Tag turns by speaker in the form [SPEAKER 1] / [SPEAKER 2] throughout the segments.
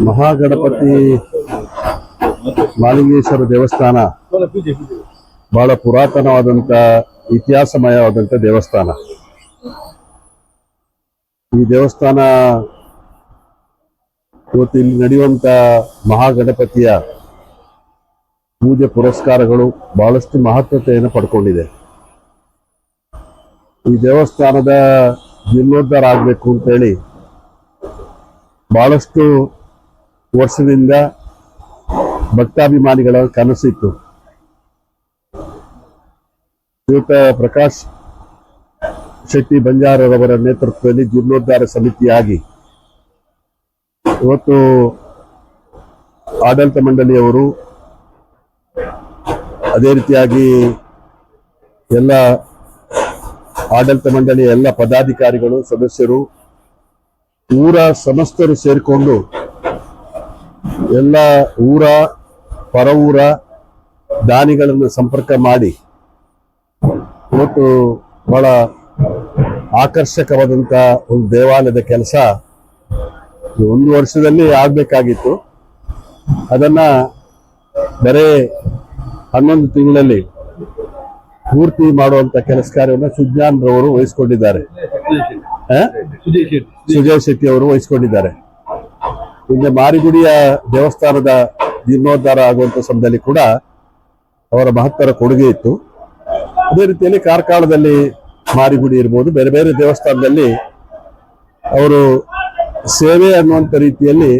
[SPEAKER 1] ಮಹಾಗಣಪತಿ ಮಾಲಿಂಗೇಶ್ವರ ದೇವಸ್ಥಾನ ಬಹಳ ಪುರಾತನವಾದಂಥ ಇತಿಹಾಸಮಯವಾದಂಥ ದೇವಸ್ಥಾನ. ಈ ದೇವಸ್ಥಾನ ಇವತ್ತು ಇಲ್ಲಿ ನಡೆಯುವಂಥ ಮಹಾಗಣಪತಿಯ ಪೂಜೆ ಪುರಸ್ಕಾರಗಳು ಬಹಳಷ್ಟು ಮಹತ್ವತೆಯನ್ನು ಪಡ್ಕೊಂಡಿದೆ. ಈ ದೇವಸ್ಥಾನದ ಜೀರ್ಣೋದ್ಧಾರ ಆಗಬೇಕು ಅಂತೇಳಿ ಬಹಳಷ್ಟು ವರ್ಷದಿಂದ ಭಕ್ತಾಭಿಮಾನಿಗಳ ಕನಸಿತ್ತು. ಶ್ರೀಯುತ ಪ್ರಕಾಶ್ ಶೆಟ್ಟಿ ಬಂಜಾರರವರ ನೇತೃತ್ವದಲ್ಲಿ ಜೀರ್ಣೋದ್ಧಾರ ಸಮಿತಿಯಾಗಿ ಇವತ್ತು ಆಡಳಿತ ಮಂಡಳಿಯವರು, ಅದೇ ರೀತಿಯಾಗಿ ಎಲ್ಲ ಆಡಳಿತ ಮಂಡಳಿಯ ಎಲ್ಲ ಪದಾಧಿಕಾರಿಗಳು, ಸದಸ್ಯರು, ಊರ ಸಮಸ್ತರು ಸೇರಿಕೊಂಡು ಎಲ್ಲ ಊರ ಪರ ಊರ ದಾನಿಗಳನ್ನು ಸಂಪರ್ಕ ಮಾಡಿ ಇವತ್ತು ಬಹಳ ಆಕರ್ಷಕವಾದಂಥ ಒಂದು ದೇವಾಲಯದ ಕೆಲಸ 1 ವರ್ಷದಲ್ಲಿ ಆಗಬೇಕಾಗಿತ್ತು. ಅದನ್ನ ಬರೇ 11 ತಿಂಗಳಲ್ಲಿ ಪೂರ್ತಿ ಮಾಡುವಂತ ಕೆಲಸ ಕಾರ್ಯವನ್ನು ಸುಜ್ಞಾನ್ರವರು ವಹಿಸಿಕೊಂಡಿದ್ದಾರೆ. ಸುಜಯ್ ಶೆಟ್ಟಿ ಅವರು ವಹಿಸಿಕೊಂಡಿದ್ದಾರೆ. ಹಿಂದೆ ಮಾರಿಗುಡಿಯ ದೇವಸ್ಥಾನದ ಜೀರ್ಣೋದ್ಧಾರ ಆಗುವಂತ ಸಮಯದಲ್ಲಿ ಕೂಡ ಅವರ ಮಹತ್ತರ ಕೊಡುಗೆ ಇತ್ತು. ಅದೇ ರೀತಿಯಲ್ಲಿ ಕಾರ್ಕಳದಲ್ಲಿ ಮಾರಿಗುಡಿ ಇರ್ಬೋದು, ಬೇರೆ ಬೇರೆ ದೇವಸ್ಥಾನದಲ್ಲಿ ಅವರು ಸೇವೆ ಅನ್ನುವಂಥ ರೀತಿಯಲ್ಲಿ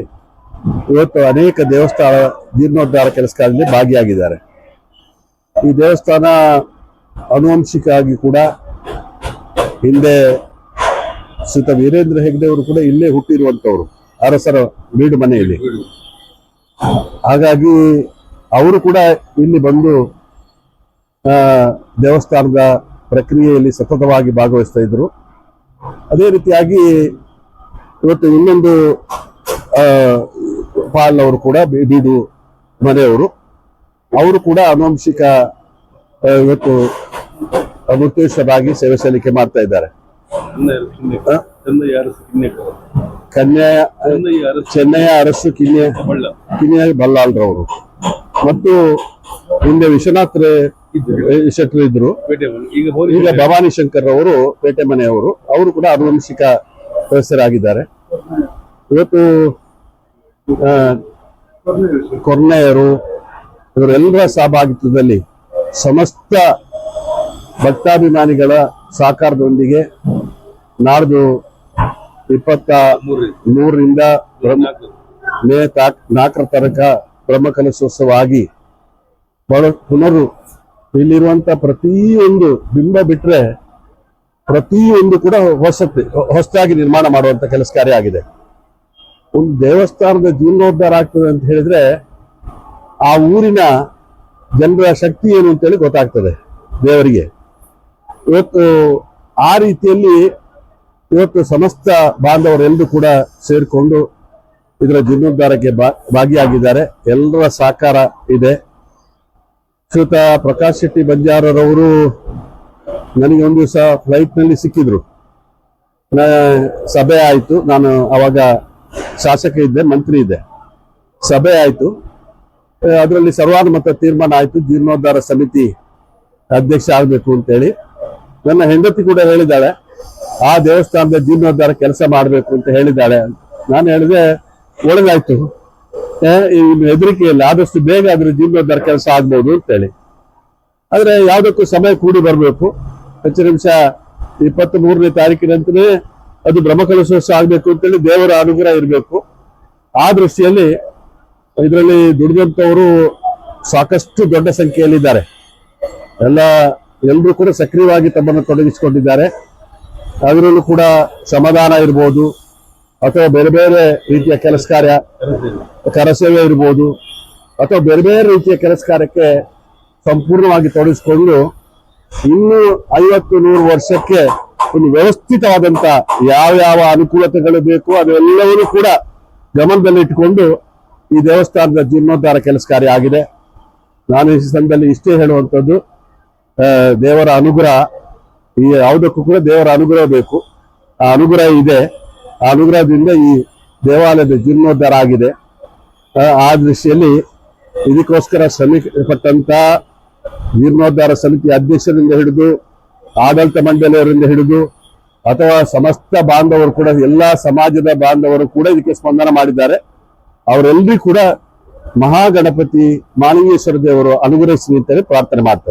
[SPEAKER 1] ಇವತ್ತು ಅನೇಕ ದೇವಸ್ಥಾನ ಜೀರ್ಣೋದ್ಧಾರ ಕೆಲಸ ಕಾರ್ಯದಲ್ಲಿ ಭಾಗಿಯಾಗಿದ್ದಾರೆ. ಈ ದೇವಸ್ಥಾನ ಆನುವಂಶಿಕ ಆಗಿ ಕೂಡ ಹಿಂದೆ ಶ್ರೀಯುತ ವೀರೇಂದ್ರ ಹೆಗ್ಡೆ ಅವರು ಕೂಡ ಇಲ್ಲೇ ಹುಟ್ಟಿರುವಂತವ್ರು, ಅರಸರ ಬೀಡು ಮನೆಯಲ್ಲಿ. ಹಾಗಾಗಿ ಅವರು ಕೂಡ ಇಲ್ಲಿ ಬಂದು ದೇವಸ್ಥಾನದ ಪ್ರಕ್ರಿಯೆಯಲ್ಲಿ ಸತತವಾಗಿ ಭಾಗವಹಿಸ್ತಾ ಇದ್ರು. ಅದೇ ರೀತಿಯಾಗಿ ಇವತ್ತು ಇನ್ನೊಂದು ಪಾಲ್ ಅವರು ಕೂಡ ಬೀಡು ಮನೆಯವರು, ಅವರು ಕೂಡ ಆನುವಂಶಿಕ ಇವತ್ತು ಮುತ್ತೇಶ್ವರಾಗಿ ಸೇವೆ ಸಲ್ಲಿಕೆ ಮಾಡ್ತಾ ಇದ್ದಾರೆ. ಚೆನ್ನಯ್ಯ ಅರಸು ಕಿನ್ಯ ಬಲ್ಲಾಳ್ರವರು ಮತ್ತು ಹಿಂದೆ ವಿಶ್ವನಾಥ್ ಶೆಟ್ಟರು ಇದ್ರು. ಈಗ ಭವಾನಿ ಶಂಕರ್ ಅವರು ಪೇಟೆ ಮನೆಯವರು, ಅವರು ಕೂಡ ಆನುವಂಶಿಕ ಸದಸ್ಯರಾಗಿದ್ದಾರೆ. ಇವತ್ತು ಕೊರ್ನೆಯರು ಇವರೆಲ್ಲರ ಸಹಭಾಗಿತ್ವದಲ್ಲಿ ಸಮಸ್ತ ಭಕ್ತಾಭಿಮಾನಿಗಳ ಸಹಕಾರದೊಂದಿಗೆ ನಾಡ್ದು 23ರಿಂದ ಮೇ 4 ತನಕ ಬ್ರಹ್ಮಕಲಶೋತ್ಸವ ಆಗಿ ಪುನರು ಇಲ್ಲಿರುವಂತ ಪ್ರತಿಯೊಂದು ಬಿಂಬ ಬಿಟ್ರೆ ಪ್ರತಿಯೊಂದು ಕೂಡ ಹೊಸದಾಗಿ ನಿರ್ಮಾಣ ಮಾಡುವಂತ ಕೆಲಸ ಕಾರ್ಯ ಆಗಿದೆ. ಒಂದು ದೇವಸ್ಥಾನದ ಜೀರ್ಣೋದ್ಧಾರ ಆಗ್ತದೆ ಅಂತ ಹೇಳಿದ್ರೆ ಆ ಊರಿನ ಜನರ ಶಕ್ತಿ ಏನು ಅಂತೇಳಿ ಗೊತ್ತಾಗ್ತದೆ ದೇವರಿಗೆ. ಇವತ್ತು ಆ ರೀತಿಯಲ್ಲಿ ಇವತ್ತು ಸಮಸ್ತ ಬಾಂಧವರೆಲ್ಲರೂ ಕೂಡ ಸೇರಿಕೊಂಡು ಇದರ ಜೀರ್ಣೋದ್ಧಾರಕ್ಕೆ ಭಾಗಿಯಾಗಿದ್ದಾರೆ. ಎಲ್ಲರ ಸಹಕಾರ ಇದೆ. ಶ್ರೀಯುತ ಪ್ರಕಾಶ್ ಶೆಟ್ಟಿ ಬಂಜಾರರವರು ನನಗೆ ಒಂದು ದಿವಸ ಫ್ಲೈಟ್ ನಲ್ಲಿ ಸಿಕ್ಕಿದ್ರು. ಸಭೆ ಆಯ್ತು, ನಾನು ಅವಾಗ ಶಾಸಕ ಇದ್ದೆ, ಮಂತ್ರಿ ಇದ್ದೆ. ಸಭೆ ಆಯ್ತು, ಅದರಲ್ಲಿ ಸರ್ವಾನುಮತ ತೀರ್ಮಾನ ಆಯ್ತು, ಜೀರ್ಣೋದ್ಧಾರ ಸಮಿತಿ ಅಧ್ಯಕ್ಷ ಆಗ್ಬೇಕು ಅಂತೇಳಿ. ನನ್ನ ಹೆಂಡತಿ ಕೂಡ ಹೇಳಿದ್ದಾಳೆ, ಆ ದೇವಸ್ಥಾನದ ಜೀರ್ಣೋದ್ಧಾರ ಕೆಲಸ ಮಾಡಬೇಕು ಅಂತ ಹೇಳಿದ್ದಾಳೆ. ನಾನು ಹೇಳಿದೆ ಒಳ್ಳೆದಾಯ್ತು, ಹೆದರಿಕೆ ಇಲ್ಲ, ಆದಷ್ಟು ಬೇಗ ಅದ್ರ ಜೀರ್ಣೋದ್ಧಾರ ಕೆಲಸ ಆಗ್ಬೋದು ಅಂತೇಳಿ. ಆದ್ರೆ ಯಾವ್ದಕ್ಕೂ ಸಮಯ ಕೂಡಿ ಬರ್ಬೇಕು. ಹೆಚ್ಚು ನಿಮಿಷ 23ನೇ ತಾರೀಕಿನಂತನೇ ಅದು ಬ್ರಹ್ಮಕಲಶೋತ್ಸವ ಆಗ್ಬೇಕು ಅಂತೇಳಿ ದೇವರ ಅನುಗ್ರಹ ಇರಬೇಕು. ಆ ದೃಷ್ಟಿಯಲ್ಲಿ ಇದರಲ್ಲಿ ದುಡಿದಂತವರು ಸಾಕಷ್ಟು ದೊಡ್ಡ ಸಂಖ್ಯೆಯಲ್ಲಿದ್ದಾರೆ. ಎಲ್ಲರೂ ಕೂಡ ಸಕ್ರಿಯವಾಗಿ ತಮ್ಮನ್ನು ತೊಡಗಿಸಿಕೊಂಡಿದ್ದಾರೆ. ಅದರಲ್ಲೂ ಕೂಡ ಶ್ರಮದಾನ ಇರ್ಬೋದು ಅಥವಾ ಬೇರೆ ಬೇರೆ ರೀತಿಯ ಕೆಲಸ ಕಾರ್ಯ, ಕರಸೇವೆ ಇರ್ಬೋದು ಅಥವಾ ಬೇರೆ ಬೇರೆ ರೀತಿಯ ಕೆಲಸ ಕಾರ್ಯಕ್ಕೆ ಸಂಪೂರ್ಣವಾಗಿ ತೊಡಗಿಸಿಕೊಂಡು ಇನ್ನೂ 50-100 ವರ್ಷಕ್ಕೆ ಒಂದು ವ್ಯವಸ್ಥಿತವಾದಂತ ಯಾವ ಅನುಕೂಲತೆಗಳು ಬೇಕು ಅದೆಲ್ಲವನ್ನೂ ಕೂಡ ಗಮನದಲ್ಲಿಟ್ಟುಕೊಂಡು ಈ ದೇವಸ್ಥಾನದ ಜೀರ್ಣೋದ್ಧಾರ ಕೆಲಸ ಕಾರ್ಯ ಆಗಿದೆ. ನಾನು ಈ ಸಂದರ್ಭದಲ್ಲಿ ಇಷ್ಟೇ ಹೇಳುವಂಥದ್ದು, ದೇವರ ಅನುಗ್ರಹ, ಈ ಯಾವುದಕ್ಕೂ ಕೂಡ ದೇವರ ಅನುಗ್ರಹ ಬೇಕು. ಆ ಅನುಗ್ರಹ ಇದೆ. ಆ ಅನುಗ್ರಹದಿಂದ ಈ ದೇವಾಲಯದ ಜೀರ್ಣೋದ್ಧಾರ ಆಗಿದೆ. ಆ ದೃಷ್ಟಿಯಲ್ಲಿ ಇದಕ್ಕೋಸ್ಕರ ಶ್ರಮಿಪಟ್ಟಂತ ಜೀರ್ಣೋದ್ಧಾರ ಸಮಿತಿ ಅಧ್ಯಕ್ಷರಿಂದ ಹಿಡಿದು ಆಡಳಿತ ಮಂಡಳಿಯವರಿಂದ ಹಿಡಿದು ಅಥವಾ ಸಮಸ್ತ ಬಾಂಧವರು ಕೂಡ ಎಲ್ಲಾ ಸಮಾಜದ ಬಾಂಧವರು ಕೂಡ ಇದಕ್ಕೆ ಸ್ಪಂದನ ಮಾಡಿದ್ದಾರೆ. ಅವರೆಲ್ಲರೂ ಕೂಡ ಮಹಾಗಣಪತಿ ಮಾಲಿಂಗೇಶ್ವರ ದೇವರು ಅನುಗ್ರಹಿಸಲಿ ಅಂತೇಳಿ ಪ್ರಾರ್ಥನೆ ಮಾಡ್ತಾರೆ.